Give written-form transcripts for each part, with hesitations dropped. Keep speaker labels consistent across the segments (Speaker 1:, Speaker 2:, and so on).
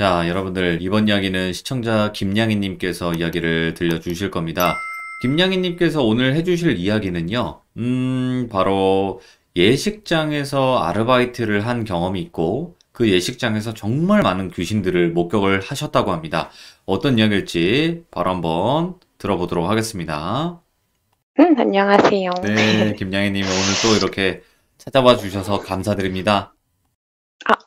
Speaker 1: 자, 여러분들, 이번 이야기는 시청자 김양희님께서 이야기를 들려주실 겁니다. 김양희님께서 오늘 해주실 이야기는요, 바로 예식장에서 아르바이트를 한 경험이 있고, 그 예식장에서 정말 많은 귀신들을 목격을 하셨다고 합니다. 어떤 이야기일지 바로 한번 들어보도록 하겠습니다.
Speaker 2: 안녕하세요.
Speaker 1: 네, 김양희님 오늘 또 이렇게 찾아와 주셔서 감사드립니다.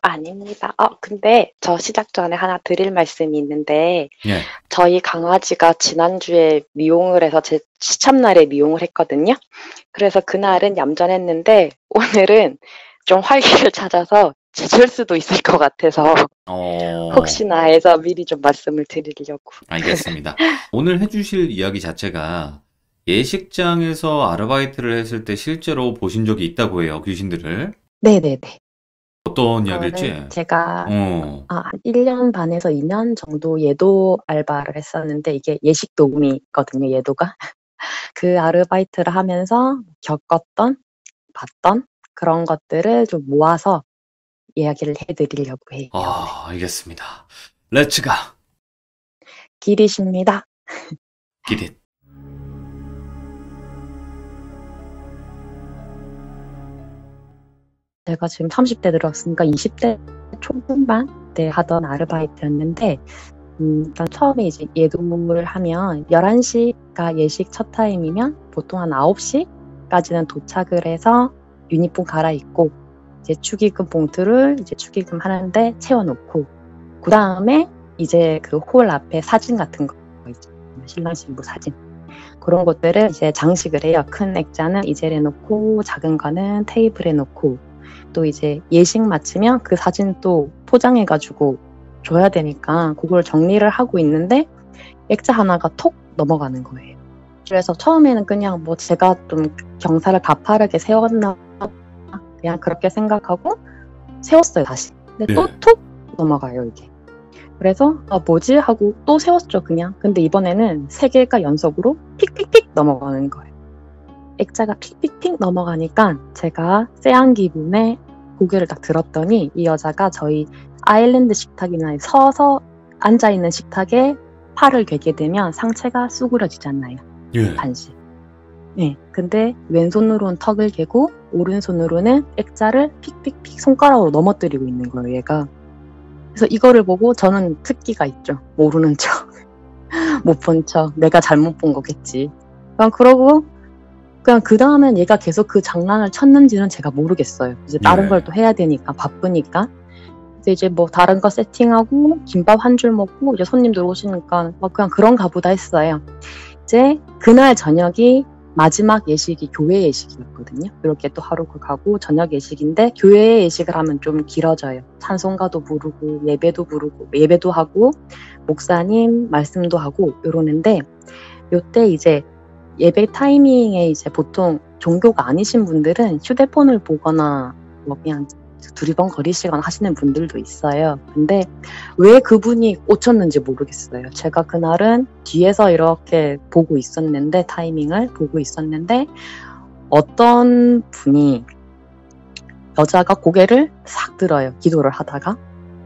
Speaker 2: 아닙니다. 근데 저 시작 전에 하나 드릴 말씀이 있는데,
Speaker 1: 예.
Speaker 2: 저희 강아지가 지난주에 미용을 해서 제 시참날에 미용을 했거든요. 그래서 그날은 얌전했는데, 오늘은 좀 활기를 찾아서 짖을 수도 있을 것 같아서, 혹시나 해서 미리 좀 말씀을 드리려고.
Speaker 1: 알겠습니다. 오늘 해주실 이야기 자체가 예식장에서 아르바이트를 했을 때 실제로 보신 적이 있다고 해요, 귀신들을.
Speaker 2: 네네네.
Speaker 1: 어떤 이야기일지.
Speaker 2: 제가 한 1년 반에서 2년 정도 예도 알바를 했었는데, 이게 예식 도우미거든요, 예도가. 그 아르바이트를 하면서 겪었던, 봤던 그런 것들을 좀 모아서 이야기를 해드리려고 해요.
Speaker 1: 알겠습니다. 렛츠가!
Speaker 2: 기릿입니다.
Speaker 1: 기릿.
Speaker 2: 제가 지금 30대 들었으니까 20대 초중반 때 하던 아르바이트였는데, 일단 처음에 이제 예도를 하면 11시가 예식 첫 타임이면 보통 한 9시까지는 도착을 해서 유니폼 갈아입고, 이제 축의금 봉투를 이제 축의금 하는데 채워놓고, 그 다음에 이제 그 홀 앞에 사진 같은 거 있죠. 신랑 신부 사진. 그런 것들을 이제 장식을 해요. 큰 액자는 이젤에 놓고, 작은 거는 테이블에 놓고, 또 이제 예식 마치면 그 사진 또 포장해가지고 줘야 되니까 그걸 정리를 하고 있는데, 액자 하나가 톡 넘어가는 거예요. 그래서 처음에는 그냥 뭐 제가 좀 경사를 가파르게 세웠나, 그냥 그렇게 생각하고 세웠어요, 다시. 근데 또 톡 넘어가요, 이게. 그래서 뭐지? 하고 또 세웠죠, 그냥. 근데 이번에는 3개가 연속으로 픽픽픽 넘어가는 거예요. 액자가 픽픽픽 넘어가니까 제가 쎄한 기분에 고개를 딱 들었더니, 이 여자가 저희 아일랜드 식탁이나 서서 앉아있는 식탁에 팔을 괴게 되면 상체가 수그러지잖아요. 반씩. 네. 근데 왼손으로는 턱을 괴고 오른손으로는 액자를 픽픽픽 손가락으로 넘어뜨리고 있는 거예요, 얘가. 그래서 이거를 보고 저는 특기가 있죠. 모르는 척. 못 본 척. 내가 잘못 본 거겠지. 그러고 그냥 그 다음엔 얘가 계속 그 장난을 쳤는지는 제가 모르겠어요. 이제 다른 걸 또 해야 되니까, 바쁘니까. 이제 뭐 다른 거 세팅하고 김밥 한 줄 먹고 이제 손님들 오시니까 그냥 그런가 보다 했어요. 이제 그날 저녁이 마지막 예식이 교회 예식이었거든요. 이렇게 또 하루가 가고 저녁 예식인데, 교회 예식을 하면 좀 길어져요. 찬송가도 부르고 예배도 부르고 예배도 하고 목사님 말씀도 하고 이러는데, 요때 이제 예배 타이밍에 이제 보통 종교가 아니신 분들은 휴대폰을 보거나 뭐 그냥 두리번거리시거나 하시는 분들도 있어요. 근데 왜 그분이 꽂혔는지 모르겠어요. 제가 그날은 뒤에서 이렇게 보고 있었는데, 타이밍을 보고 있었는데, 어떤 분이, 여자가 고개를 싹 들어요. 기도를 하다가.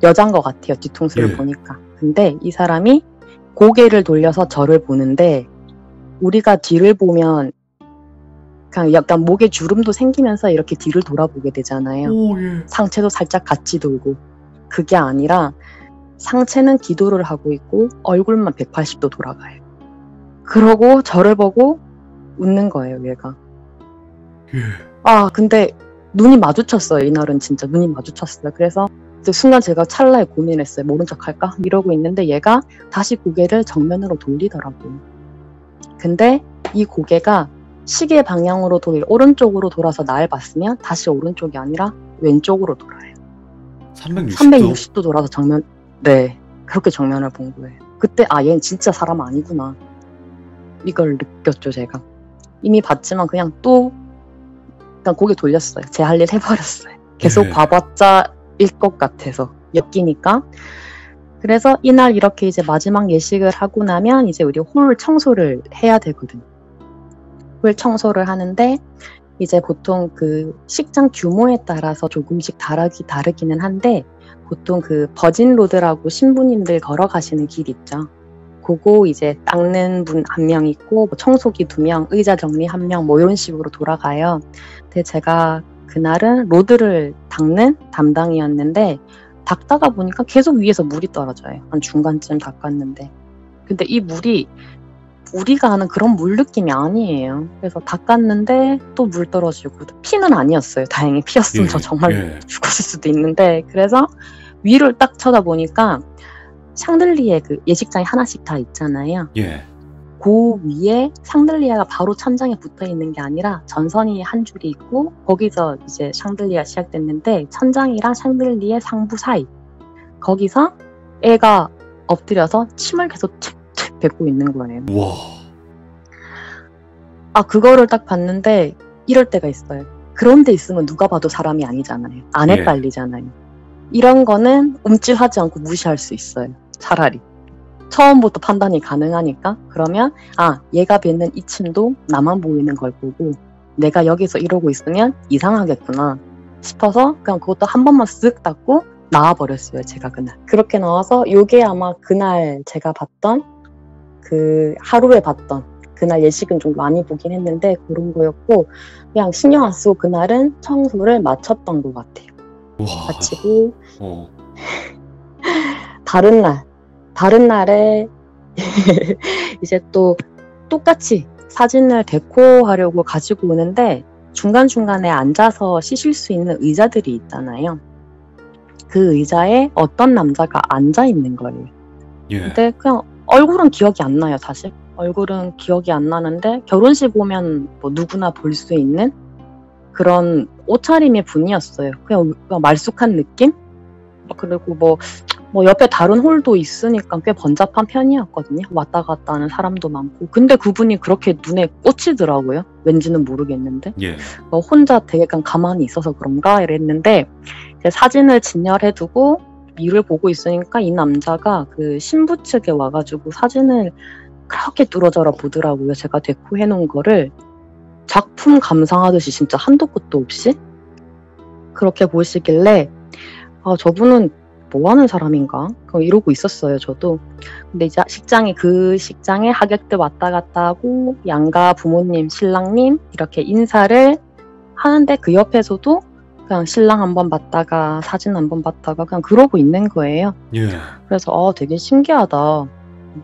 Speaker 2: 여잔 것 같아요, 뒤통수를 보니까. 근데 이 사람이 고개를 돌려서 저를 보는데, 우리가 뒤를 보면 그냥 약간 목에 주름도 생기면서 이렇게 뒤를 돌아보게 되잖아요. 상체도 살짝 같이 돌고. 그게 아니라 상체는 기도를 하고 있고 얼굴만 180도 돌아가요. 그러고 저를 보고 웃는 거예요, 얘가. 근데 눈이 마주쳤어요. 이날은 진짜 눈이 마주쳤어요. 그래서 그 순간 제가 찰나에 고민했어요. 모른 척 할까? 이러고 있는데 얘가 다시 고개를 정면으로 돌리더라고요. 근데 이 고개가 시계 방향으로 오른쪽으로 돌아서 날 봤으면 다시 오른쪽이 아니라 왼쪽으로 돌아요. 360도 돌아서 그렇게 정면을 본 거예요. 그때 얘는 진짜 사람 아니구나, 이걸 느꼈죠. 제가 이미 봤지만 그냥 고개 돌렸어요. 제 할 일 해버렸어요. 계속 봐봤자 일 것 같아서 엮이니까. 그래서 이날 이렇게 이제 마지막 예식을 하고 나면 이제 우리 홀 청소를 해야 되거든요. 홀 청소를 하는데, 이제 보통 그 식장 규모에 따라서 조금씩 다르기는 한데 보통 그 버진 로드라고 신부님들 걸어가시는 길 있죠. 그거 이제 닦는 분 한 명 있고 뭐 청소기 2명, 의자 정리 1명 뭐 이런 식으로 돌아가요. 근데 제가 그날은 로드를 닦는 담당이었는데 닦다가 보니까 계속 위에서 물이 떨어져요. 한 중간쯤 닦았는데. 근데 이 물이 우리가 아는 그런 물 느낌이 아니에요. 그래서 닦았는데 또 물 떨어지고 피는 아니었어요. 다행히 피였으면
Speaker 1: 예,
Speaker 2: 저 정말
Speaker 1: 예.
Speaker 2: 죽었을 수도 있는데 그래서 위를 딱 쳐다보니까 샹들리에 그 예식장이 하나씩 다 있잖아요.
Speaker 1: 예.
Speaker 2: 그 위에 샹들리에가 바로 천장에 붙어 있는 게 아니라 전선이 한 줄이 있고 거기서 이제 샹들리에가 시작됐는데 천장이랑 샹들리에 상부 사이 거기서 애가 엎드려서 침을 계속 칙칙 뱉고 있는 거예요.
Speaker 1: 와.
Speaker 2: 아 그거를 딱 봤는데 이럴 때가 있어요. 그런 데 있으면 누가 봐도 사람이 아니잖아요. 안
Speaker 1: 예.
Speaker 2: 헷갈리잖아요. 이런 거는 움찔하지 않고 무시할 수 있어요. 차라리. 처음부터 판단이 가능하니까 그러면 아 얘가 뱉는 이 침도 나만 보이는 걸 보고 내가 여기서 이러고 있으면 이상하겠구나 싶어서 그냥 그것도 한 번만 쓱 닦고 나와버렸어요. 제가 그날 그렇게 나와서 요게 아마 그날 제가 봤던 그 하루에 봤던 그날 예식은 좀 많이 보긴 했는데 그런 거였고 그냥 신경 안 쓰고 그날은 청소를 마쳤던 것 같아요.
Speaker 1: 와.
Speaker 2: 마치고
Speaker 1: 어.
Speaker 2: 다른 날에 이제 또 똑같이 사진을 데코하려고 가지고 오는데 중간중간에 앉아서 쉬실 수 있는 의자들이 있잖아요. 그 의자에 어떤 남자가 앉아 있는 거예요.
Speaker 1: 예.
Speaker 2: 근데 그냥 얼굴은 기억이 안 나요, 사실. 얼굴은 기억이 안 나는데 결혼식 오면 뭐 누구나 볼 수 있는 그런 옷차림의 분이었어요. 그냥 말쑥한 느낌? 그리고 뭐 옆에 다른 홀도 있으니까 꽤 번잡한 편이었거든요. 왔다 갔다 하는 사람도 많고. 근데 그분이 그렇게 눈에 꽂히더라고요. 왠지는 모르겠는데.
Speaker 1: 예.
Speaker 2: 혼자 되게 그냥 가만히 있어서 그런가 이랬는데 이제 사진을 진열해두고 일을 보고 있으니까 이 남자가 그 신부 측에 와가지고 사진을 그렇게 뚫어져라 보더라고요. 제가 데코해놓은 거를 작품 감상하듯이 진짜 한도 끝도 없이 그렇게 보시길래 아 저분은 뭐 하는 사람인가? 이러고 있었어요, 저도. 근데 이제 그 식장에 하객들 왔다 갔다 하고, 양가 부모님, 신랑님, 이렇게 인사를 하는데 그 옆에서도 그냥 신랑 한번 봤다가 사진 한번 봤다가 그냥 그러고 있는 거예요.
Speaker 1: 예.
Speaker 2: 그래서 되게 신기하다.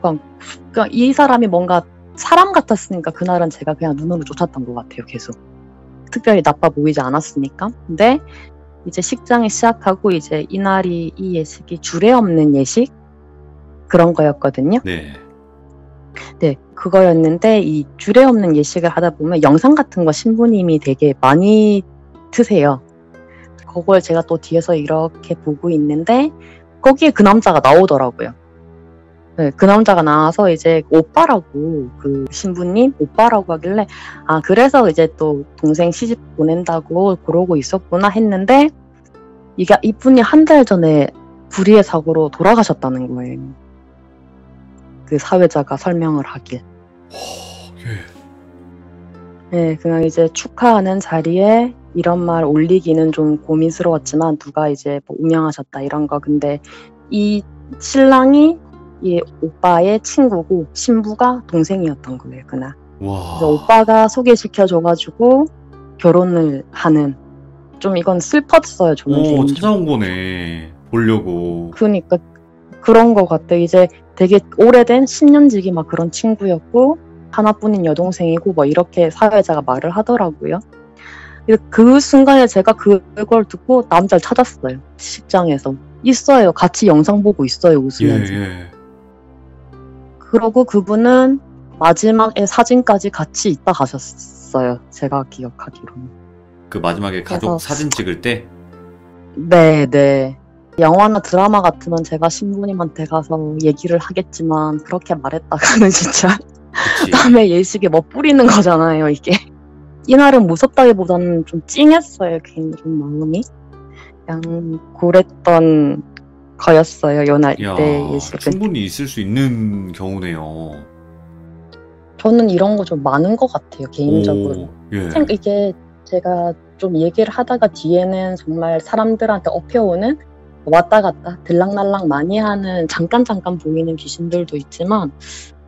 Speaker 2: 그러니까 이 사람이 뭔가 사람 같았으니까 그날은 제가 그냥 눈으로 쫓았던 것 같아요, 계속. 특별히 나빠 보이지 않았으니까. 근데 이제 식장이 시작하고 이제 이 예식이 주례 없는 예식 그런 거였거든요.
Speaker 1: 네.
Speaker 2: 네, 그거였는데 이 주례 없는 예식을 하다 보면 영상 같은 거 신부님이 되게 많이 트세요. 그걸 제가 또 뒤에서 이렇게 보고 있는데 거기에 그 남자가 나오더라고요. 네, 그 남자가 나와서 이제 오빠라고 그 신부님 오빠라고 하길래 아 그래서 이제 또 동생 시집 보낸다고 그러고 있었구나 했는데 이분이 한 달 전에 불의의 사고로 돌아가셨다는 거예요. 그 사회자가 설명을 하길.
Speaker 1: 예.
Speaker 2: 네, 그냥 이제 축하하는 자리에 이런 말 올리기는 좀 고민스러웠지만 누가 이제 뭐 운영하셨다 이런 거 근데 이 신랑이 이 오빠의 친구고 신부가 동생이었던 거예요 그날.
Speaker 1: 와.
Speaker 2: 그래서 오빠가 소개시켜줘가지고 결혼을 하는 좀 이건 슬펐어요 저는 개인적으로.
Speaker 1: 찾아온 거네. 보려고.
Speaker 2: 그러니까 그런 거 같아. 이제 되게 오래된 10년지기 막 그런 친구였고 하나뿐인 여동생이고 뭐 이렇게 사회자가 말을 하더라고요. 그 순간에 제가 그걸 듣고 남자를 찾았어요. 식장에서. 있어요. 같이 영상 보고 있어요. 웃으면서.
Speaker 1: 예.
Speaker 2: 그러고 그분은 마지막에 사진까지 같이 있다 가셨어요. 제가 기억하기로는.
Speaker 1: 그 마지막에 가족
Speaker 2: 그래서
Speaker 1: 사진 찍을 때?
Speaker 2: 네. 영화나 드라마 같으면 제가 신부님한테 가서 얘기를 하겠지만 그렇게 말했다가는 진짜
Speaker 1: 그치.
Speaker 2: 남의 예식에 뭐 뿌리는 거잖아요, 이게. 이날은 무섭다기보다는 좀 찡했어요, 개인적인 마음이. 그냥 그랬던 거였어요, 요날
Speaker 1: 야,
Speaker 2: 때 예식은.
Speaker 1: 충분히 있을 수 있는 경우네요.
Speaker 2: 저는 이런 거 좀 많은 것 같아요, 개인적으로.
Speaker 1: 오, 예.
Speaker 2: 이게 제가 좀 얘기를 하다가 뒤에는 정말 사람들한테 업혀오는 왔다 갔다 들락날락 많이 하는 잠깐 보이는 귀신들도 있지만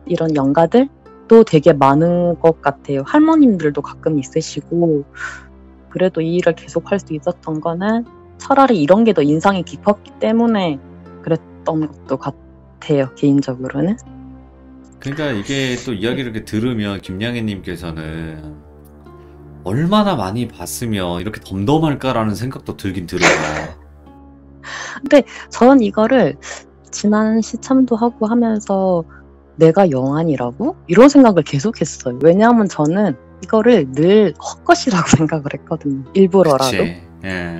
Speaker 2: 이런 영가들도 되게 많은 것 같아요. 할머님들도 가끔 있으시고 그래도 이 일을 계속 할 수 있었던 거는 차라리 이런 게 더 인상이 깊었기 때문에 그랬던 것도 같아요. 개인적으로는.
Speaker 1: 그러니까 이게 또 이야기를 이렇게 들으면 김양희님께서는 얼마나 많이 봤으면 이렇게 덤덤할까라는 생각도 들긴 들어요.
Speaker 2: 근데 전 이거를 지난 시참도 하고 하면서 내가 영안이라고? 이런 생각을 계속 했어요. 왜냐하면 저는 이거를 늘 헛것이라고 생각을 했거든요. 일부러라도.
Speaker 1: 그치. 예.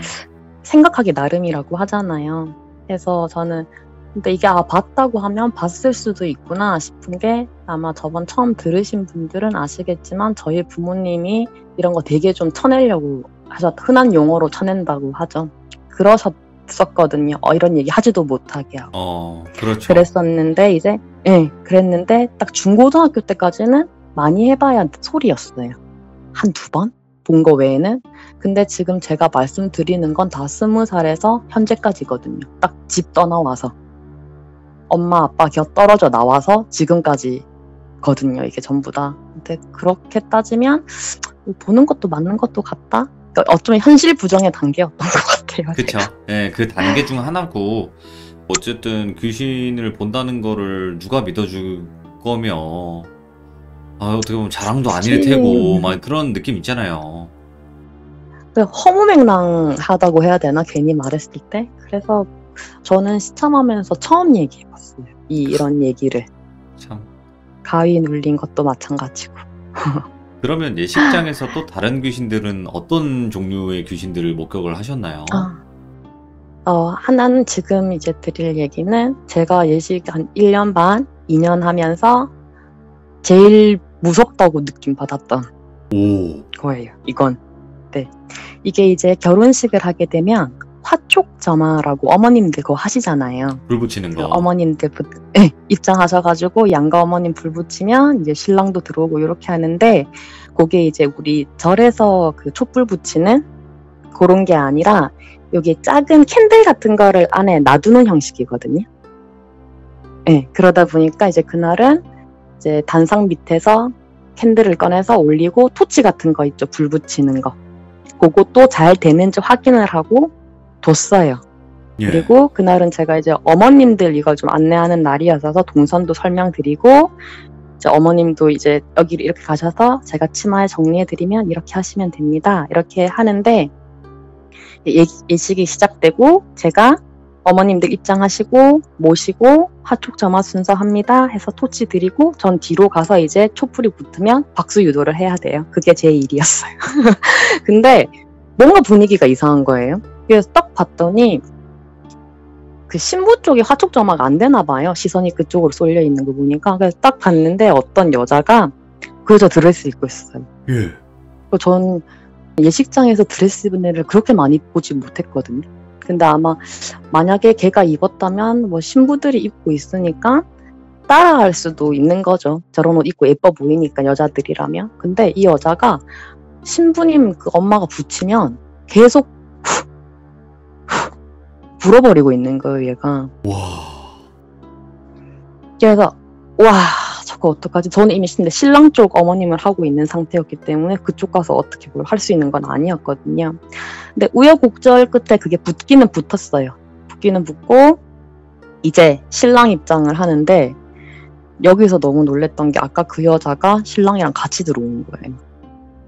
Speaker 2: 생각하기 나름이라고 하잖아요. 그래서 저는 근데 이게 봤다고 하면 봤을 수도 있구나 싶은 게 아마 저번 처음 들으신 분들은 아시겠지만 저희 부모님이 이런 거 되게 좀 쳐내려고 흔한 용어로 쳐낸다고 하죠. 그러셨었거든요. 이런 얘기 하지도 못하게 하고.
Speaker 1: 그렇죠.
Speaker 2: 그랬었는데 이제 그랬는데 딱 중고등학교 때까지는 많이 해봐야 소리였어요. 한두 번 본 거 외에는. 근데 지금 제가 말씀드리는 건 다 20살에서 현재까지거든요. 딱 집 떠나와서 엄마 아빠 곁 떨어져 나와서 지금까지거든요. 이게 전부 다. 근데 그렇게 따지면 보는 것도 맞는 것도 같다. 그러니까 어쩌면 현실 부정의 단계였던 것 같아요.
Speaker 1: 그쵸. 예, 그 단계 중 하나고 어쨌든 귀신을 본다는 거를 누가 믿어줄 거며 어떻게 보면 자랑도 아닐 테고 막 그런 느낌 있잖아요.
Speaker 2: 허무맹랑하다고 해야 되나? 괜히 말했을 때. 그래서 저는 시참하면서 처음 얘기해봤어요. 이런 얘기를.
Speaker 1: 참.
Speaker 2: 가위 눌린 것도 마찬가지고.
Speaker 1: 그러면 예식장에서 또 다른 귀신들은 어떤 종류의 귀신들을 목격을 하셨나요?
Speaker 2: 하나는 지금 이제 드릴 얘기는 제가 예식 한 1년 반, 2년 하면서 제일 무섭다고 느낌 받았던 거예요. 이건. 네. 이게 이제 결혼식을 하게 되면 화촉점화라고 어머님들 그거 하시잖아요.
Speaker 1: 불 붙이는 거.
Speaker 2: 어머님들 입장하셔가지고 양가 어머님 불 붙이면 이제 신랑도 들어오고 이렇게 하는데 그게 이제 우리 절에서 그 촛불 붙이는 그런 게 아니라 여기 작은 캔들 같은 거를 안에 놔두는 형식이거든요. 그러다 보니까 이제 그날은 이제 단상 밑에서 캔들을 꺼내서 올리고 토치 같은 거 있죠. 불 붙이는 거. 그것도 잘 되는지 확인을 하고 뒀어요.
Speaker 1: 예.
Speaker 2: 그리고 그날은 제가 이제 어머님들 이거 좀 안내하는 날이어서 동선도 설명드리고 이제 어머님도 이제 여기를 이렇게 가셔서 제가 치마에 정리해드리면 이렇게 하시면 됩니다. 이렇게 하는데 예식이 시작되고 제가 어머님들 입장하시고 모시고 화촉점화 순서합니다 해서 토치 드리고 전 뒤로 가서 이제 촛불이 붙으면 박수 유도를 해야 돼요. 그게 제 일이었어요. 근데 뭔가 분위기가 이상한 거예요. 그래서 딱 봤더니 그 신부 쪽이 화촉점화가 안 되나 봐요. 시선이 그쪽으로 쏠려 있는 거 보니까. 그래서 딱 봤는데 어떤 여자가 그 여자 드레스 입고 있어요.
Speaker 1: 예.
Speaker 2: 전 예식장에서 드레스 입은 애를 그렇게 많이 보지 못했거든요. 근데 아마 만약에 걔가 입었다면 뭐 신부들이 입고 있으니까 따라할 수도 있는 거죠. 저런 옷 입고 예뻐 보이니까 여자들이라면. 근데 이 여자가 신부님 그 엄마가 붙이면 계속 불어버리고 있는 거예요, 얘가.
Speaker 1: 와.
Speaker 2: 그래서 와 저거 어떡하지? 저는 이미 신랑 쪽 어머님을 하고 있는 상태였기 때문에 그쪽 가서 어떻게 뭘 할 수 있는 건 아니었거든요. 근데 우여곡절 끝에 그게 붙기는 붙었어요. 붙기는 붙고 이제 신랑 입장을 하는데 여기서 너무 놀랬던 게 아까 그 여자가 신랑이랑 같이 들어오는 거예요.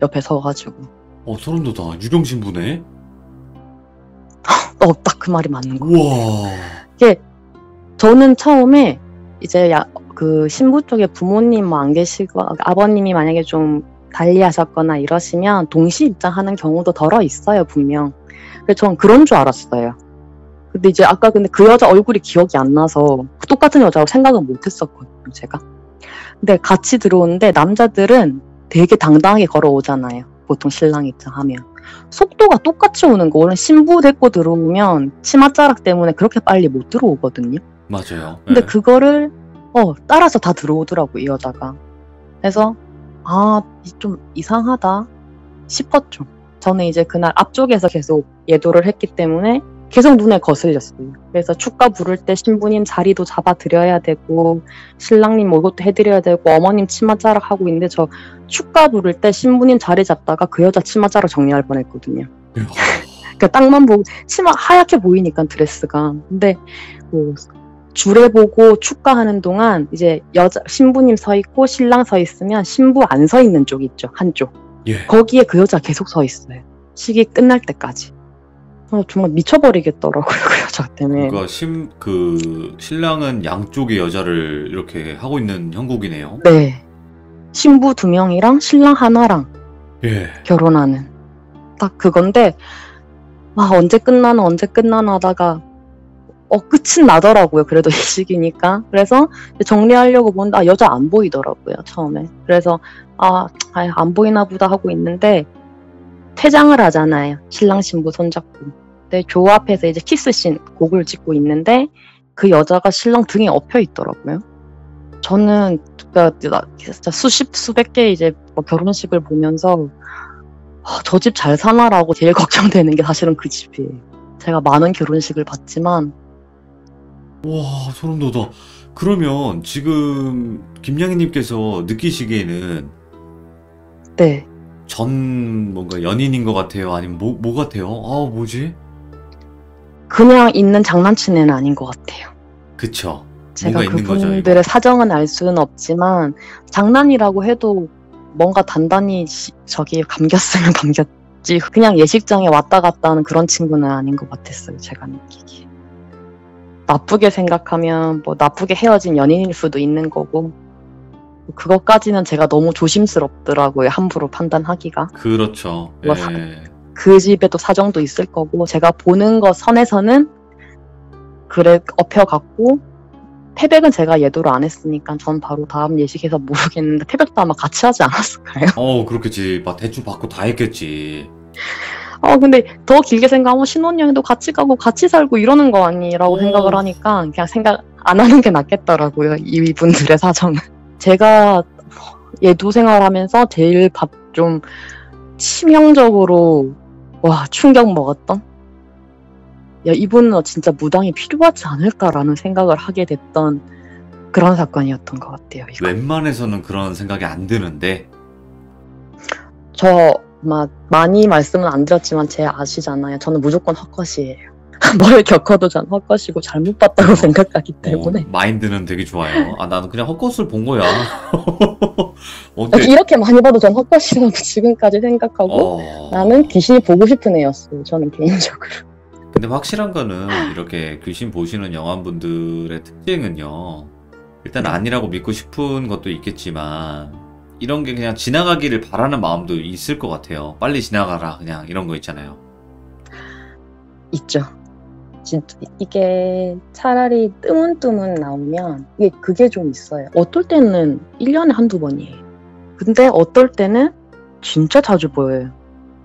Speaker 2: 옆에 서가지고.
Speaker 1: 소름 돋아. 유경 신부네?
Speaker 2: 딱 그 말이 맞는 거예요.
Speaker 1: 우와.
Speaker 2: 이게 저는 처음에 이제 그 신부 쪽에 부모님 뭐 안 계시고 아버님이 만약에 좀 달리하셨거나 이러시면 동시 입장하는 경우도 덜어 있어요, 분명. 그래서 전 그런 줄 알았어요. 근데 이제 아까 근데 그 여자 얼굴이 기억이 안 나서 똑같은 여자로 생각은 못 했었거든요, 제가. 근데 같이 들어오는데 남자들은 되게 당당하게 걸어오잖아요. 보통 신랑 입장하면. 속도가 똑같이 오는 거. 원래 신부 데리고 들어오면 치맛자락 때문에 그렇게 빨리 못 들어오거든요.
Speaker 1: 맞아요.
Speaker 2: 근데
Speaker 1: 네.
Speaker 2: 그거를 따라서 다 들어오더라고, 이 여자가. 그래서 좀 이상하다 싶었죠. 저는 이제 그날 앞쪽에서 계속 예도를 했기 때문에 계속 눈에 거슬렸어요. 그래서 축가 부를 때 신부님 자리도 잡아드려야 되고 신랑님 이것도 해드려야 되고 어머님 치마 자락 하고 있는데 저 축가 부를 때 신부님 자리 잡다가 그 여자 치마 자락 정리할 뻔했거든요. 그러니까 땅만 보고 치마 하얗게 보이니까 드레스가. 근데 뭐 줄에 보고 축가하는 동안 이제 여자 신부님 서 있고 신랑 서 있으면 신부 안 서 있는 쪽 있죠. 한쪽.
Speaker 1: 예.
Speaker 2: 거기에 그 여자 계속 서 있어요. 시기 끝날 때까지. 정말 미쳐버리겠더라고요. 그 여자 때문에.
Speaker 1: 그러니까 신랑은 양쪽의 여자를 이렇게 하고 있는 형국이네요.
Speaker 2: 네. 신부 2명이랑 신랑 하나랑
Speaker 1: 예.
Speaker 2: 결혼하는 딱 그건데 언제 끝나나 하다가 끝은 나더라고요. 그래도 이 시기니까. 그래서 정리하려고 보는데 여자 안 보이더라고요. 처음에. 그래서 안 보이나 보다 하고 있는데 퇴장을 하잖아요. 신랑 신부 손잡고. 근데 교 앞에서 이제 키스씬 곡을 찍고 있는데 그 여자가 신랑 등에 엎여 있더라고요. 저는 그러니까 진짜 수백 개 이제 결혼식을 보면서 저 집 잘 사나라고 제일 걱정되는 게 사실은 그 집이에요. 제가 많은 결혼식을 봤지만
Speaker 1: 와, 소름 돋아. 그러면 지금 김양희님께서 느끼시기에는
Speaker 2: 네.
Speaker 1: 전 뭔가 연인인 것 같아요? 아니면 뭐 같아요? 뭐지?
Speaker 2: 그냥 있는 장난친 애는 아닌 것 같아요.
Speaker 1: 그쵸.
Speaker 2: 제가
Speaker 1: 뭔가 있는 거죠,
Speaker 2: 그분들의
Speaker 1: 이거.
Speaker 2: 사정은 알 수는 없지만 장난이라고 해도 뭔가 단단히 저기 감겼으면 감겼지 그냥 예식장에 왔다 갔다 하는 그런 친구는 아닌 것 같았어요. 제가 느끼기에. 나쁘게 생각하면 뭐 나쁘게 헤어진 연인일 수도 있는 거고 그것까지는 제가 너무 조심스럽더라고요. 함부로 판단하기가.
Speaker 1: 그렇죠.
Speaker 2: 뭐
Speaker 1: 예.
Speaker 2: 그 집에도 사정도 있을 거고 제가 보는 거 선에서는 그래 엎혀갖고 패백은 제가 예도를 안 했으니까 전 바로 다음 예식해서 모르겠는데 패백도 아마 같이 하지 않았을까요?
Speaker 1: 그렇겠지. 막 대충 받고 다 했겠지.
Speaker 2: 근데 더 길게 생각하면 신혼여행도 같이 가고 같이 살고 이러는 거 아니라고 생각을 하니까 그냥 생각 안 하는 게 낫겠더라고요. 이분들의 사정은. 제가 예도 생활하면서 제일 좀 치명적으로 충격 먹었던 이분은 진짜 무당이 필요하지 않을까라는 생각을 하게 됐던 그런 사건이었던 것 같아요. 이거.
Speaker 1: 웬만해서는 그런 생각이 안 드는데
Speaker 2: 저 많이 말씀은 안 드렸지만 제 아시잖아요. 저는 무조건 헛것이에요. 뭘 겪어도 전 헛것이고 잘못 봤다고 생각하기 때문에
Speaker 1: 마인드는 되게 좋아요. 나는 그냥 헛것을 본 거야.
Speaker 2: 이렇게 많이 봐도 전 헛것이라고 지금까지 생각하고 나는 귀신이 보고 싶은 애였어요. 저는 개인적으로.
Speaker 1: 근데 확실한 거는 이렇게 귀신 보시는 영화분들의 특징은요. 일단 아니라고 믿고 싶은 것도 있겠지만 이런 게 그냥 지나가기를 바라는 마음도 있을 것 같아요. 빨리 지나가라 그냥 이런 거 있잖아요.
Speaker 2: 있죠. 진짜 이게 차라리 뜨문뜨문 나오면 그게 좀 있어요. 어떨 때는 1년에 한두 번이에요. 근데 어떨 때는 진짜 자주 보여요.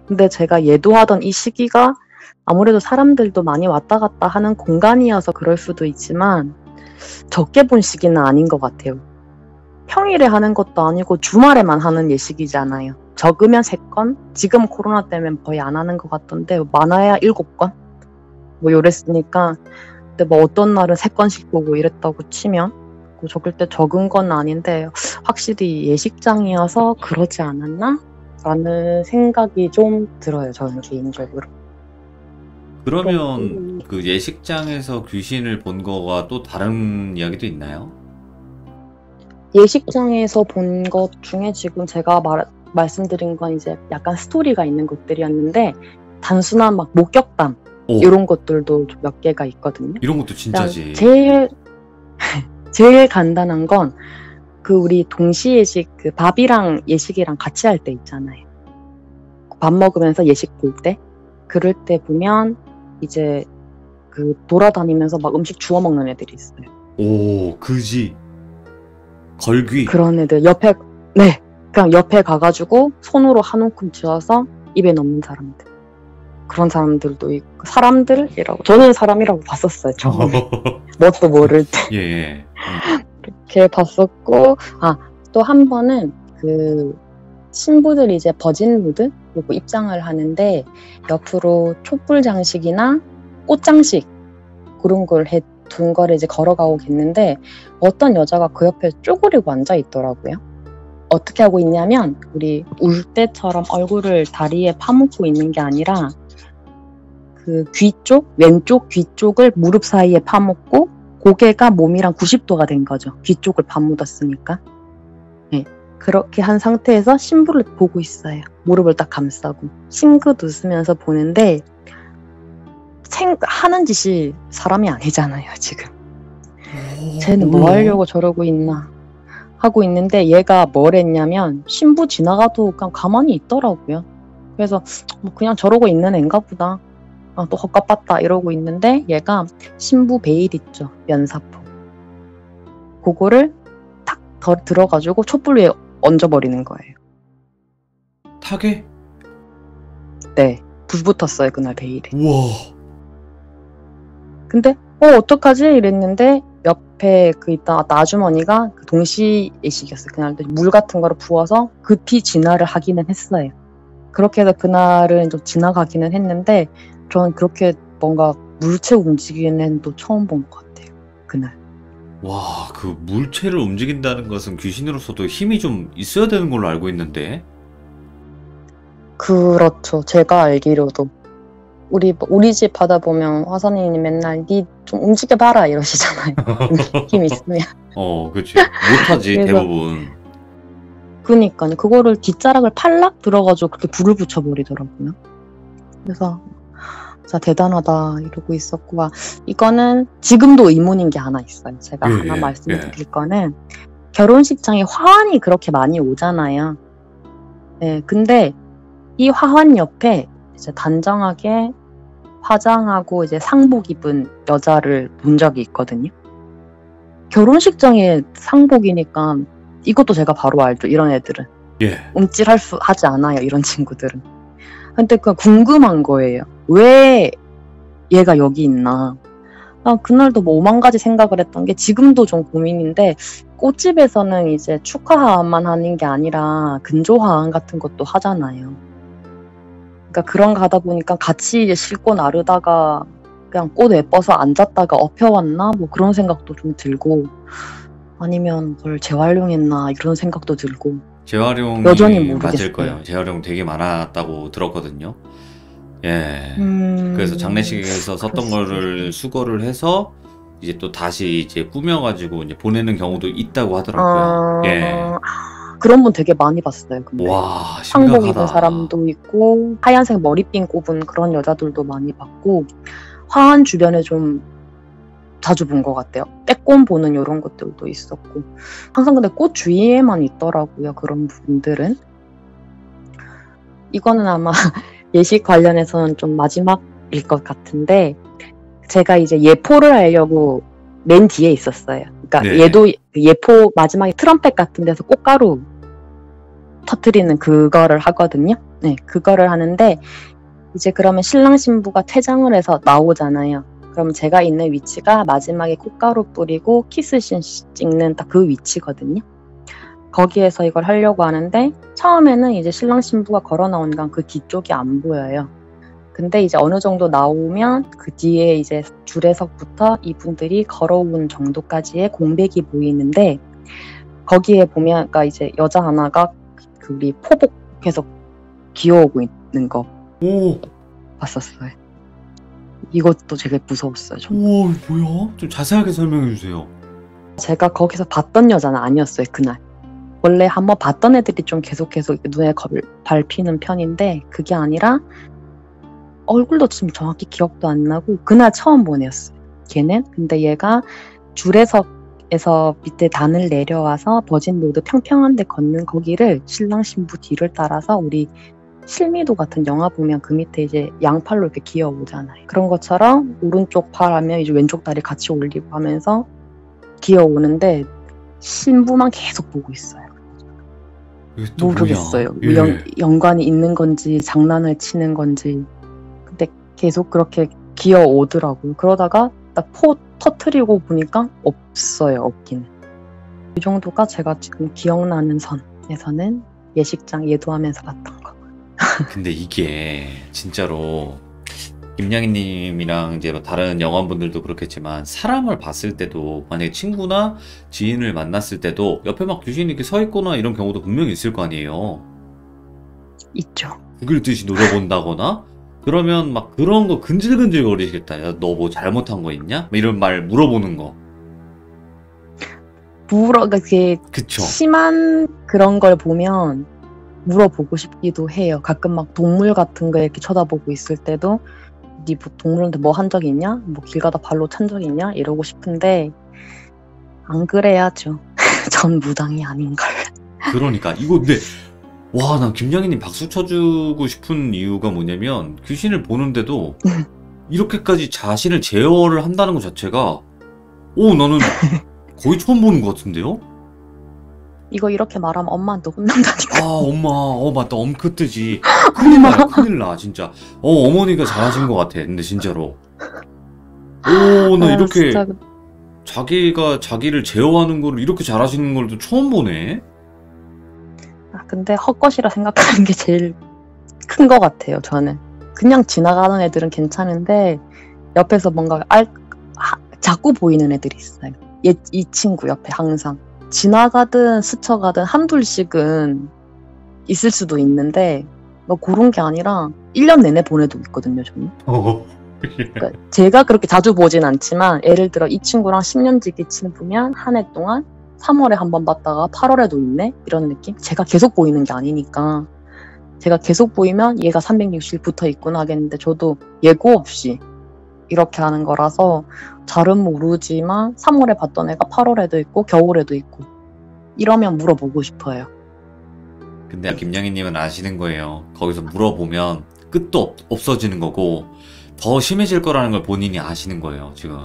Speaker 2: 근데 제가 예도하던 이 시기가 아무래도 사람들도 많이 왔다 갔다 하는 공간이어서 그럴 수도 있지만 적게 본 시기는 아닌 것 같아요. 평일에 하는 것도 아니고 주말에만 하는 예식이잖아요. 적으면 3건? 지금 코로나 때문에 거의 안 하는 것 같던데 많아야 7건? 뭐 요랬으니까 근데 뭐 어떤 날은 3건씩 보고 이랬다고 치면 적을 때 적은 건 아닌데 확실히 예식장이어서 그러지 않았나? 라는 생각이 좀 들어요. 저는 개인적으로.
Speaker 1: 그러면 그 예식장에서 귀신을 본 거가 또 다른 이야기도 있나요?
Speaker 2: 예식장에서 본 것 중에 지금 제가 말씀드린 건 이제 약간 스토리가 있는 것들이었는데 단순한 목격담 이런 것들도 몇 개가 있거든요.
Speaker 1: 이런 것도 진짜지.
Speaker 2: 제일 간단한 건 우리 동시 예식 밥이랑 예식이랑 같이 할 때 있잖아요. 밥 먹으면서 예식 볼 때 그럴 때 보면 이제 돌아다니면서 막 음식 주워 먹는 애들이 있어요.
Speaker 1: 그지. 걸귀.
Speaker 2: 그런 애들 그냥 옆에 가가지고 손으로 한 움큼 쥐어서 입에 넣는 사람들. 그런 사람들도 있고 사람들이라고 저는 사람이라고 봤었어요. 처음에. 뭣도 모를 때.
Speaker 1: 예.
Speaker 2: 이렇게 봤었고 또 한 번은 신부들이 이제 버진 로드 그리고 입장을 하는데 옆으로 촛불 장식이나 꽃 장식 그런 걸 둔 거를 이제 걸어가고 있는데 어떤 여자가 그 옆에 쪼그리고 앉아 있더라고요. 어떻게 하고 있냐면 우리 울 때처럼 얼굴을 다리에 파묻고 있는 게 아니라 그 귀 쪽, 왼쪽 귀 쪽을 무릎 사이에 파묻고 고개가 몸이랑 90도가 된 거죠. 귀 쪽을 파묻었으니까. 네. 그렇게 한 상태에서 신부를 보고 있어요. 무릎을 딱 감싸고 싱긋 웃으면서 보는데 하는 짓이 사람이 아니잖아요, 지금. 쟤는 뭐 하려고 저러고 있나 하고 있는데 얘가 뭘 했냐면 신부 지나가도 그냥 가만히 있더라고요. 그래서 뭐 그냥 저러고 있는 애인가 보다. 또 헛갑봤다 이러고 있는데 얘가 신부 베일 있죠, 면사포. 그거를 탁 들어가지고 촛불 위에 얹어버리는 거예요.
Speaker 1: 타게?
Speaker 2: 네, 불 붙었어요 그날 베일에.
Speaker 1: 우와.
Speaker 2: 근데 어떡하지 이랬는데 옆에 그 있던 아주머니가 그 동시 예식이었어요. 그날 물 같은 거를 부어서 급히 진화를 하기는 했어요. 그렇게 해서 그날은 좀 지나가기는 했는데 저는 그렇게 뭔가 물체 움직이는 또 처음 본 것 같아요. 그날.
Speaker 1: 와, 그 물체를 움직인다는 것은 귀신으로서도 힘이 좀 있어야 되는 걸로 알고 있는데.
Speaker 2: 그렇죠. 제가 알기로도. 우리 집 바다 보면 화선이님 맨날 니 좀 움직여봐라 이러시잖아요. 힘 있으면.
Speaker 1: 그치. 못하지,
Speaker 2: 그래서-
Speaker 1: 대부분.
Speaker 2: 그니까요. 그거를 뒷자락을 팔락 들어가지고 그렇게 불을 붙여버리더라고요. 그래서 진짜 대단하다 이러고 있었고 이거는 지금도 의문인 게 하나 있어요. 제가
Speaker 1: 예,
Speaker 2: 하나
Speaker 1: 예,
Speaker 2: 말씀드릴 거는 결혼식장에 화환이 그렇게 많이 오잖아요. 네, 근데 이 화환 옆에 이제 단정하게 화장하고 이제 상복 입은 여자를 본 적이 있거든요. 결혼식장에 상복이니까 이것도 제가 바로 알죠. 이런 애들은
Speaker 1: 예.
Speaker 2: 하지 않아요. 이런 친구들은. 근데 그 궁금한 거예요. 왜 얘가 여기 있나? 그날도 뭐 5만 가지 생각을 했던 게 지금도 좀 고민인데 꽃집에서는 이제 축하화만 하는 게 아니라 근조화환 같은 것도 하잖아요. 그러니까 그런 거 하다 보니까 같이 이제 싣고 나르다가 그냥 꽃 예뻐서 앉았다가 엎혀왔나? 뭐 그런 생각도 좀 들고 아니면 그걸 재활용했나 이런 생각도 들고
Speaker 1: 재활용이
Speaker 2: 여전히
Speaker 1: 맞을
Speaker 2: 모르겠어요.
Speaker 1: 거예요. 재활용 되게 많았다고 들었거든요. 예. 그래서 장례식에서 썼던
Speaker 2: 그렇습니다.
Speaker 1: 거를 수거를 해서 이제 또 다시 이제 꾸며가지고 이제 보내는 경우도 있다고 하더라고요. 예.
Speaker 2: 그런 분 되게 많이 봤어요. 근데
Speaker 1: 와,
Speaker 2: 상복 입은
Speaker 1: 심각하다.
Speaker 2: 사람도 있고 하얀색 머리핀 꼽은 그런 여자들도 많이 봤고 화환 주변에 좀 자주 본 것 같아요. 빼꼼 보는 이런 것들도 있었고 항상 근데 꽃 주위에만 있더라고요. 그런 분들은. 이거는 아마 예식 관련해서는 좀 마지막일 것 같은데 제가 이제 예포를 하려고 맨 뒤에 있었어요. 그러니까
Speaker 1: 네.
Speaker 2: 얘도 예포 마지막에 트럼펫 같은 데서 꽃가루 터트리는 그거를 하거든요. 네, 그거를 하는데 이제 그러면 신랑 신부가 퇴장을 해서 나오잖아요. 그럼 제가 있는 위치가 마지막에 꽃가루 뿌리고 키스씬 찍는 딱 그 위치거든요. 거기에서 이걸 하려고 하는데 처음에는 이제 신랑 신부가 걸어 나오는 건 그 뒤쪽이 안 보여요. 근데 이제 어느 정도 나오면 그 뒤에 이제 줄에서부터 이분들이 걸어온 정도까지의 공백이 보이는데 거기에 보면 그러니까 이제 여자 하나가 그 우리 포복 계속 기어오고 있는 거
Speaker 1: 오,
Speaker 2: 봤었어요. 이것도 되게 무서웠어요.
Speaker 1: 오, 뭐야? 좀 자세하게 설명해 주세요.
Speaker 2: 제가 거기서 봤던 여자는 아니었어요. 그날. 원래 한번 봤던 애들이 좀 계속 눈에 밟히는 편인데 그게 아니라 얼굴도 지금 정확히 기억도 안 나고 그날 처음 본 애였어요. 걔는. 근데 얘가 줄에서 밑에 단을 내려와서 버진 로드 평평한 데 걷는 거기를 신랑 신부 뒤를 따라서 우리 실미도 같은 영화 보면 그 밑에 이제 양팔로 이렇게 기어오잖아요. 그런 것처럼 오른쪽 팔 하면 이제 왼쪽 다리 같이 올리고 하면서 기어오는데 신부만 계속 보고 있어요.
Speaker 1: 이게 또
Speaker 2: 모르겠어요.
Speaker 1: 뭐야? 예.
Speaker 2: 연관이 있는 건지 장난을 치는 건지. 근데 계속 그렇게 기어오더라고요. 그러다가 딱 터트리고 보니까 없어요. 없긴. 이 정도가 제가 지금 기억나는 선에서는 예식장 예도하면서 봤던 거.
Speaker 1: 근데 이게 진짜로 김양희님이랑 이제 뭐 다른 영화분들도 그렇겠지만 사람을 봤을 때도 만약에 친구나 지인을 만났을 때도 옆에 막 귀신이 이렇게 서 있거나 이런 경우도 분명히 있을 거 아니에요.
Speaker 2: 있죠.
Speaker 1: 죽일 듯이 노려본다거나 그러면 막 그런 거 근질근질 거리시겠다. 야, 너 뭐 잘못한 거 있냐? 막 이런 말 물어보는 거.
Speaker 2: 그게
Speaker 1: 그쵸?
Speaker 2: 심한 그런 걸 보면 물어보고 싶기도 해요. 가끔 막 동물 같은 거 이렇게 쳐다보고 있을 때도 네 뭐 동물한테 뭐 한 적 있냐? 뭐 길 가다 발로 찬 적 있냐? 이러고 싶은데 안 그래야죠. 전 무당이 아닌걸.
Speaker 1: 그러니까 이거 근데 와, 난 김양희님 박수 쳐주고 싶은 이유가 뭐냐면 귀신을 보는데도 이렇게까지 자신을 제어를 한다는 것 자체가 나는 거의 처음 보는 것 같은데요?
Speaker 2: 이거 이렇게 말하면 엄마한테 혼난다니까.
Speaker 1: 아, 엄마, 맞다, 엄크뜨지. 큰일 나요, 큰일 나, 진짜. 어머니가 잘하신 것 같아, 근데 진짜로. 나 이렇게
Speaker 2: 진짜
Speaker 1: 자기가 자기를 제어하는 거를 이렇게 잘하시는 걸 또 처음 보네?
Speaker 2: 근데 헛것이라 생각하는 게 제일 큰 것 같아요, 저는. 그냥 지나가는 애들은 괜찮은데 옆에서 뭔가 자꾸 보이는 애들이 있어요. 이 친구 옆에 항상. 지나가든 스쳐가든 한둘씩은 있을 수도 있는데 뭐 그런 게 아니라 1년 내내 보내도 있거든요, 저는. 그러니까 제가 그렇게 자주 보진 않지만 예를 들어 이 친구랑 10년 지기 친구면 한 해 동안 3월에 한 번 봤다가 8월에도 있네? 이런 느낌? 제가 계속 보이는 게 아니니까 제가 계속 보이면 얘가 360일 붙어 있구나 하겠는데 저도 예고 없이 이렇게 하는 거라서 잘은 모르지만 3월에 봤던 애가 8월에도 있고 겨울에도 있고 이러면 물어보고 싶어요.
Speaker 1: 근데 김양희님은 아시는 거예요. 거기서 물어보면 끝도 없어지는 거고 더 심해질 거라는 걸 본인이 아시는 거예요, 지금.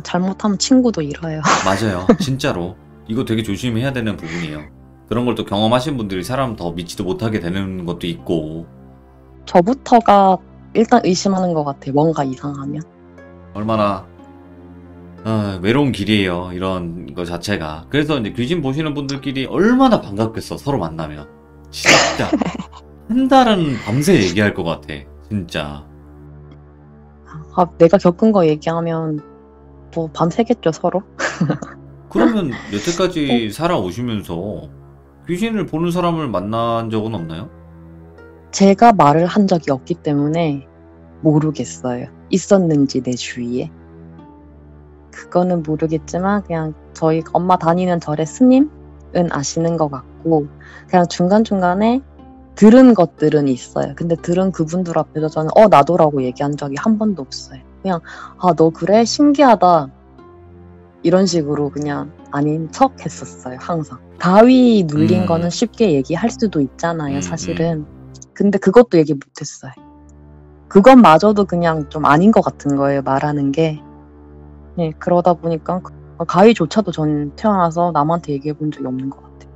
Speaker 2: 잘못하면 친구도 잃어요.
Speaker 1: 맞아요. 진짜로. 이거 되게 조심해야 되는 부분이에요. 그런 걸 또 경험하신 분들이 사람 더 믿지도 못하게 되는 것도 있고.
Speaker 2: 저부터가 일단 의심하는 것 같아요. 뭔가 이상하면.
Speaker 1: 얼마나 외로운 길이에요. 이런 거 자체가. 그래서 이제 귀신 보시는 분들끼리 얼마나 반갑겠어. 서로 만나면. 진짜. 한 달은 밤새 얘기할 것 같아. 진짜.
Speaker 2: 내가 겪은 거 얘기하면 뭐 밤새겠죠, 서로.
Speaker 1: 그러면 여태까지 살아오시면서 귀신을 보는 사람을 만난 적은 없나요?
Speaker 2: 제가 말을 한 적이 없기 때문에 모르겠어요. 있었는지 내 주위에. 그거는 모르겠지만 그냥 저희 엄마 다니는 절의 스님은 아시는 것 같고 그냥 중간중간에 들은 것들은 있어요. 근데 들은 그분들 앞에서 저는 나도라고 얘기한 적이 한 번도 없어요. 그냥 너 그래? 신기하다. 이런 식으로 그냥 아닌 척 했었어요. 항상. 가위 눌린 거는 쉽게 얘기할 수도 있잖아요. 사실은. 근데 그것도 얘기 못했어요. 그것마저도 그냥 좀 아닌 것 같은 거예요. 말하는 게. 네, 그러다 보니까 가위조차도 전 태어나서 남한테 얘기해 본 적이 없는 것 같아요.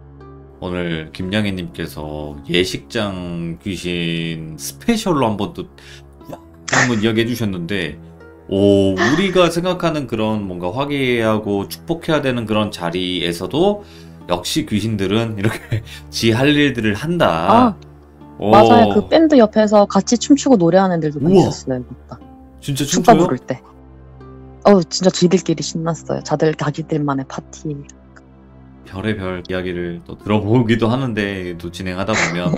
Speaker 1: 오늘 김양희님께서 예식장 귀신 스페셜로 한번 또 한번 이야기해 주셨는데 우리가 생각하는 그런 뭔가 화기애애하고 축복해야 되는 그런 자리에서도 역시 귀신들은 이렇게 지 할 일들을 한다.
Speaker 2: 맞아요. 그 밴드 옆에서 같이 춤추고 노래하는 애들도 많이 있었어요.
Speaker 1: 진짜
Speaker 2: 춤바
Speaker 1: 춤춰요?
Speaker 2: 부를 때. 진짜 지들끼리 신났어요. 자기들만의 파티.
Speaker 1: 별의별 이야기를 또 들어보기도 하는데 또 진행하다 보면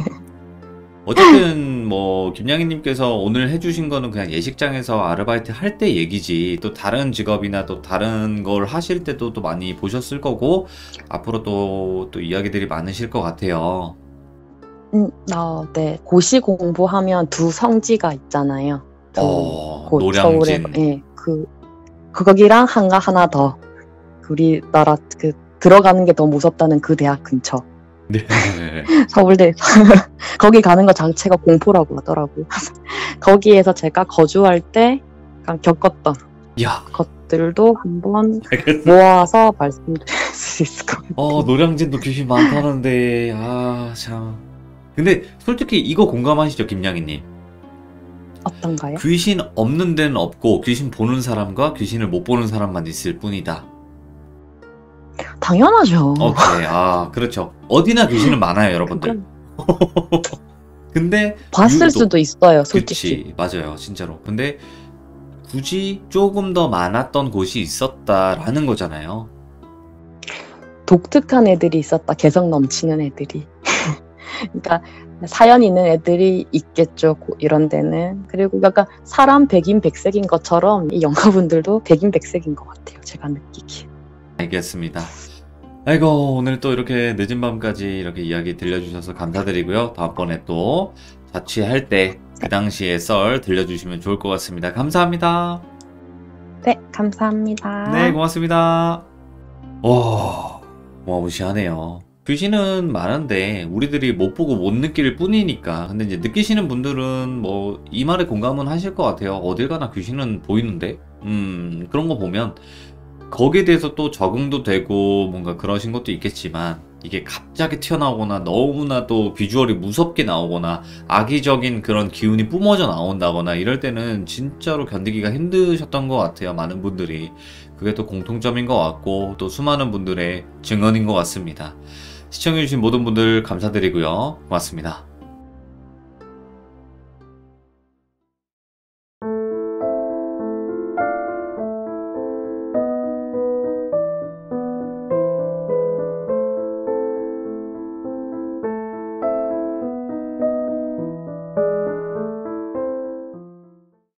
Speaker 1: 어쨌든 뭐 김양희님께서 오늘 해주신 거는 그냥 예식장에서 아르바이트 할 때 얘기지 또 다른 직업이나 또 다른 걸 하실 때도 또 많이 보셨을 거고 앞으로 또 이야기들이 많으실 것 같아요.
Speaker 2: 네. 고시 공부하면 두 성지가 있잖아요.
Speaker 1: 노량진.
Speaker 2: 서울에, 거기랑 하나 더. 우리나라 들어가는 게 더 무섭다는 그 대학 근처.
Speaker 1: 네.
Speaker 2: 서울대. 거기 가는 것 자체가 공포라고 하더라고요. 거기에서 제가 거주할 때 겪었던 것들도 한번 모아서 말씀드릴 수 있을 것 같아요.
Speaker 1: 노량진도 귀신 많다는데 참. 근데 솔직히 이거 공감하시죠, 김양희님?
Speaker 2: 어떤가요?
Speaker 1: 귀신 없는 데는 없고 귀신 보는 사람과 귀신을 못 보는 사람만 있을 뿐이다.
Speaker 2: 당연하죠.
Speaker 1: 오케이. 아, 그렇죠. 어디나 귀신은 많아요, 여러분들.
Speaker 2: 그건
Speaker 1: 근데
Speaker 2: 봤을
Speaker 1: 유독,
Speaker 2: 수도 있어요, 솔직히.
Speaker 1: 그치, 맞아요, 진짜로. 근데 굳이 조금 더 많았던 곳이 있었다라는 거잖아요.
Speaker 2: 독특한 애들이 있었다, 개성 넘치는 애들이. 그러니까 사연 있는 애들이 있겠죠, 이런 데는. 그리고 약간 사람 백인백색인 것처럼 이 영화분들도 백인백색인 것 같아요, 제가 느끼기에.
Speaker 1: 알겠습니다. 아이고, 오늘 또 이렇게 늦은 밤까지 이렇게 이야기 들려주셔서 감사드리고요. 다음번에 또 자취할 때 그 당시의 썰 들려주시면 좋을 것 같습니다. 감사합니다.
Speaker 2: 네, 감사합니다.
Speaker 1: 네, 고맙습니다. 와, 어마무시하네요. 귀신은 많은데 우리들이 못 보고 못 느낄 뿐이니까. 근데 이제 느끼시는 분들은 뭐 이 말에 공감은 하실 것 같아요. 어딜 가나 귀신은 보이는데. 그런 거 보면 거기에 대해서 또 적응도 되고 뭔가 그러신 것도 있겠지만, 이게 갑자기 튀어나오거나 너무나 또 비주얼이 무섭게 나오거나 악의적인 그런 기운이 뿜어져 나온다거나 이럴 때는 진짜로 견디기가 힘드셨던 것 같아요. 많은 분들이. 그게 또 공통점인 것 같고 또 수많은 분들의 증언인 것 같습니다. 시청해주신 모든 분들 감사드리고요. 고맙습니다.